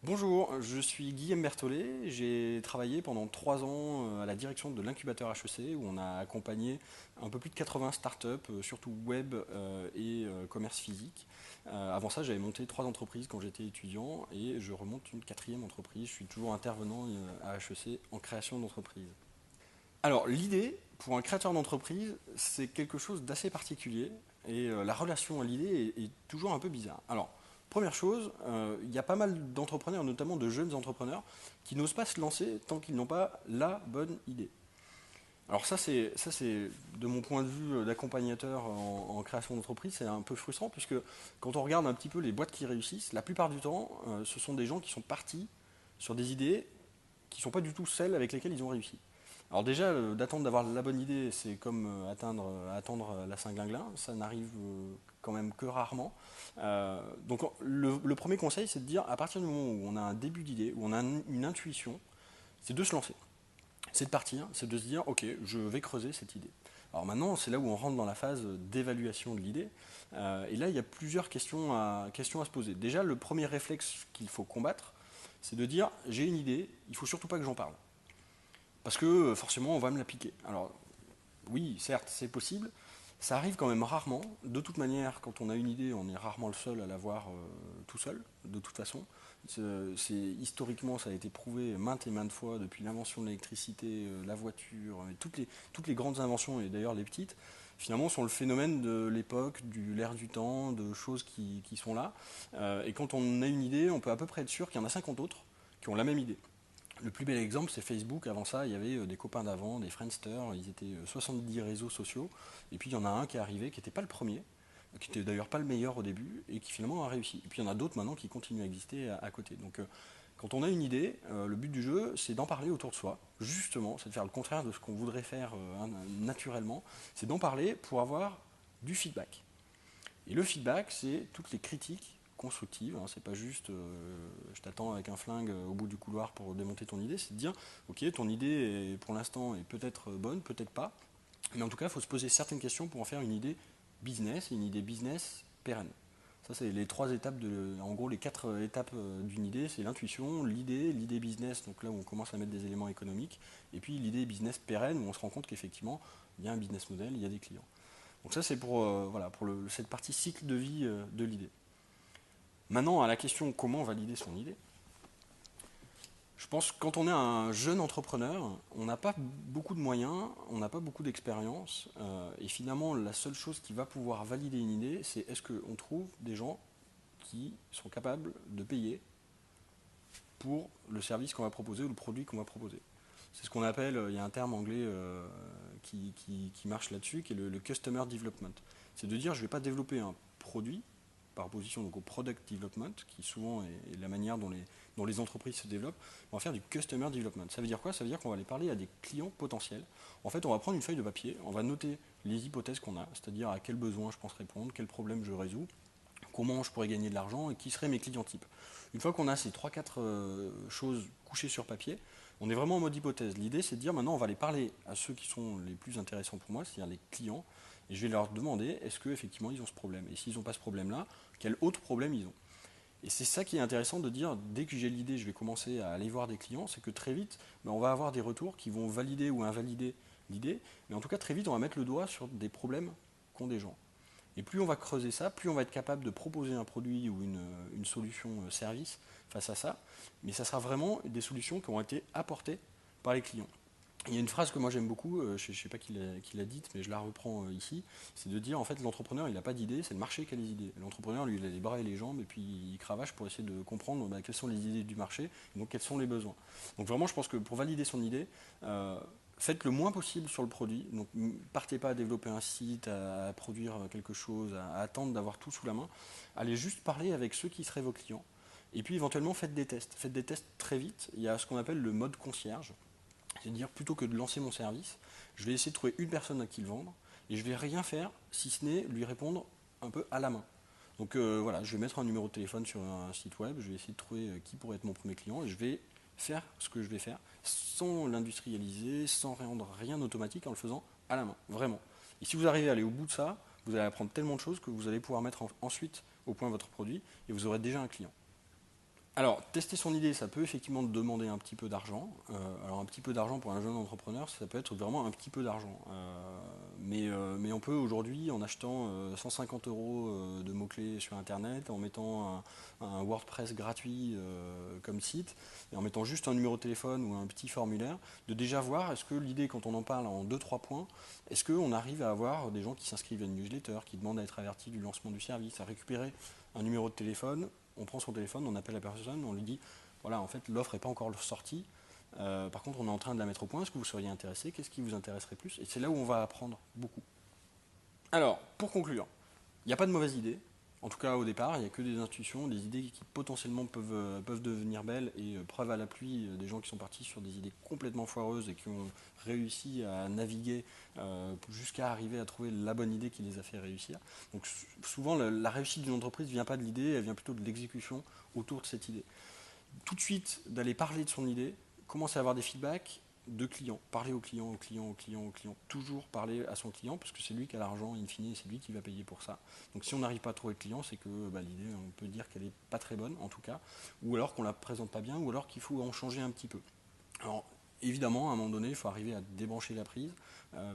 Bonjour, je suis Guillaume Berthollet. J'ai travaillé pendant 3 ans à la direction de l'incubateur HEC où on a accompagné un peu plus de 80 startups, surtout web et commerce physique. Avant ça, j'avais monté 3 entreprises quand j'étais étudiant et je remonte une quatrième entreprise. Je suis toujours intervenant à HEC en création d'entreprise. Alors, l'idée, pour un créateur d'entreprise, c'est quelque chose d'assez particulier et la relation à l'idée est toujours un peu bizarre. Alors, première chose, il y a pas mal d'entrepreneurs, notamment de jeunes entrepreneurs, qui n'osent pas se lancer tant qu'ils n'ont pas la bonne idée. Alors ça c'est de mon point de vue d'accompagnateur en création d'entreprise, c'est un peu frustrant puisque quand on regarde un petit peu les boîtes qui réussissent, la plupart du temps, ce sont des gens qui sont partis sur des idées qui ne sont pas du tout celles avec lesquelles ils ont réussi. Alors déjà, d'attendre d'avoir la bonne idée, c'est comme attendre la Saint-Glinglin, ça n'arrive quand même que rarement. Donc le premier conseil, c'est de dire, à partir du moment où on a un début d'idée, où on a une intuition, c'est de se lancer. C'est de partir, c'est de se dire, ok, je vais creuser cette idée. Alors maintenant, c'est là où on rentre dans la phase d'évaluation de l'idée. Et là, il y a plusieurs questions à se poser. Déjà, le premier réflexe qu'il faut combattre, c'est de dire, j'ai une idée, il ne faut surtout pas que j'en parle. Parce que forcément, on va me la piquer. Alors, oui, certes, c'est possible. Ça arrive quand même rarement. De toute manière, quand on a une idée, on est rarement le seul à l'avoir tout seul, de toute façon. Historiquement, ça a été prouvé maintes et maintes fois depuis l'invention de l'électricité, la voiture, et toutes les grandes inventions, et d'ailleurs les petites, finalement sont le phénomène de l'époque, de l'ère du temps, de choses qui sont là. Et quand on a une idée, on peut à peu près être sûr qu'il y en a 50 autres qui ont la même idée. Le plus bel exemple, c'est Facebook. Avant ça, il y avait des copains d'avant, des Friendster, ils étaient 70 réseaux sociaux. Et puis il y en a un qui est arrivé, qui n'était pas le premier, qui n'était d'ailleurs pas le meilleur au début, et qui finalement a réussi. Et puis il y en a d'autres maintenant qui continuent à exister à côté. Donc quand on a une idée, le but du jeu, c'est d'en parler autour de soi. Justement, c'est de faire le contraire de ce qu'on voudrait faire naturellement. C'est d'en parler pour avoir du feedback. Et le feedback, c'est toutes les critiques constructives. Hein, c'est pas juste je t'attends avec un flingue au bout du couloir pour démonter ton idée. C'est de dire ok, ton idée pour l'instant est peut-être bonne, peut-être pas. Mais en tout cas, il faut se poser certaines questions pour en faire une idée business et une idée business pérenne. Ça, c'est les 3 étapes, en gros, les 4 étapes d'une idée, c'est l'intuition, l'idée business, donc là où on commence à mettre des éléments économiques, et puis l'idée business pérenne, où on se rend compte qu'effectivement, il y a un business model, il y a des clients. Donc ça, c'est pour, voilà, pour cette partie cycle de vie de l'idée. Maintenant, à la question comment valider son idée, je pense que quand on est un jeune entrepreneur, on n'a pas beaucoup de moyens, on n'a pas beaucoup d'expérience, et finalement, la seule chose qui va pouvoir valider une idée, c'est est-ce qu'on trouve des gens qui sont capables de payer pour le service qu'on va proposer ou le produit qu'on va proposer. C'est ce qu'on appelle, il y a un terme anglais qui marche là-dessus, qui est le customer development. C'est de dire, je ne vais pas développer un produit, par opposition donc au product development, qui souvent est la manière dont les entreprises se développent, on va faire du customer development. Ça veut dire quoi? Ça veut dire qu'on va aller parler à des clients potentiels. En fait, on va prendre une feuille de papier, on va noter les hypothèses qu'on a, c'est-à-dire à quel besoin je pense répondre, quel problème je résous, comment je pourrais gagner de l'argent et qui seraient mes clients types. Une fois qu'on a ces 3-4 choses couchées sur papier, on est vraiment en mode hypothèse. L'idée, c'est de dire maintenant, on va aller parler à ceux qui sont les plus intéressants pour moi, c'est-à-dire les clients, et je vais leur demander est-ce qu'effectivement ils ont ce problème. Et s'ils n'ont pas ce problème-là, quel autre problème ils ont. Et c'est ça qui est intéressant de dire, dès que j'ai l'idée, je vais commencer à aller voir des clients, c'est que très vite, on va avoir des retours qui vont valider ou invalider l'idée, mais en tout cas très vite, on va mettre le doigt sur des problèmes qu'ont des gens. Et plus on va creuser ça, plus on va être capable de proposer un produit ou une solution service face à ça. Mais ça sera vraiment des solutions qui ont été apportées par les clients. Il y a une phrase que moi j'aime beaucoup, je ne sais pas qui l'a dite, mais je la reprends ici, c'est de dire en fait l'entrepreneur il n'a pas d'idées, c'est le marché qui a les idées. L'entrepreneur lui il a les bras et les jambes et puis il cravache pour essayer de comprendre quelles sont les idées du marché et donc quels sont les besoins. Donc vraiment je pense que pour valider son idée, faites le moins possible sur le produit. Donc partez pas à développer un site, à produire quelque chose, à attendre d'avoir tout sous la main. Allez juste parler avec ceux qui seraient vos clients. Et puis éventuellement faites des tests. Faites des tests très vite. Il y a ce qu'on appelle le mode concierge. C'est-à-dire, plutôt que de lancer mon service, je vais essayer de trouver une personne à qui le vendre et je vais rien faire si ce n'est lui répondre un peu à la main. Donc voilà, je vais mettre un numéro de téléphone sur un site web, je vais essayer de trouver qui pourrait être mon premier client et je vais faire ce que je vais faire sans l'industrialiser, sans rendre rien automatique en le faisant à la main, vraiment. Et si vous arrivez à aller au bout de ça, vous allez apprendre tellement de choses que vous allez pouvoir mettre ensuite au point votre produit et vous aurez déjà un client. Alors, tester son idée, ça peut effectivement demander un petit peu d'argent. Alors, un petit peu d'argent pour un jeune entrepreneur, ça peut être vraiment un petit peu d'argent. Mais on peut aujourd'hui, en achetant 150 euros de mots-clés sur Internet, en mettant un WordPress gratuit comme site, et en mettant juste un numéro de téléphone ou un petit formulaire, de déjà voir est-ce que l'idée, quand on en parle en deux trois points, est-ce qu'on arrive à avoir des gens qui s'inscrivent à une newsletter, qui demandent à être avertis du lancement du service, à récupérer un numéro de téléphone. On prend son téléphone, on appelle la personne, on lui dit voilà, en fait, l'offre n'est pas encore sortie. Par contre, on est en train de la mettre au point. Est-ce que vous seriez intéressé? Qu'est-ce qui vous intéresserait plus? Et c'est là où on va apprendre beaucoup. Alors, pour conclure, il n'y a pas de mauvaise idée. En tout cas, au départ, il n'y a que des intuitions, des idées qui potentiellement peuvent devenir belles. Et preuve à la pluie, des gens qui sont partis sur des idées complètement foireuses et qui ont réussi à naviguer jusqu'à arriver à trouver la bonne idée qui les a fait réussir. Donc souvent, la réussite d'une entreprise ne vient pas de l'idée, elle vient plutôt de l'exécution autour de cette idée. Tout de suite, d'aller parler de son idée, commencer à avoir des feedbacks de clients. Parler au client, au client, au client, au client. Toujours parler à son client, parce que c'est lui qui a l'argent, in fine, c'est lui qui va payer pour ça. Donc si on n'arrive pas à trouver de client, c'est que l'idée, on peut dire qu'elle n'est pas très bonne, en tout cas, ou alors qu'on ne la présente pas bien, ou alors qu'il faut en changer un petit peu. Alors, évidemment, à un moment donné, il faut arriver à débrancher la prise,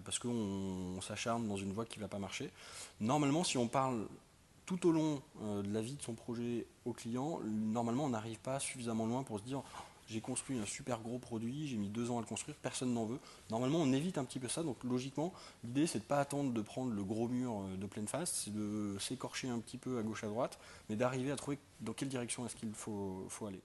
parce qu'on s'acharne dans une voie qui ne va pas marcher. Normalement, si on parle tout au long de la vie de son projet au client, normalement, on n'arrive pas suffisamment loin pour se dire j'ai construit un super gros produit, j'ai mis 2 ans à le construire, personne n'en veut. Normalement, on évite un petit peu ça, donc logiquement, l'idée, c'est de ne pas attendre de prendre le gros mur de pleine face, c'est de s'écorcher un petit peu à gauche, à droite, mais d'arriver à trouver dans quelle direction est-ce qu'il faut aller.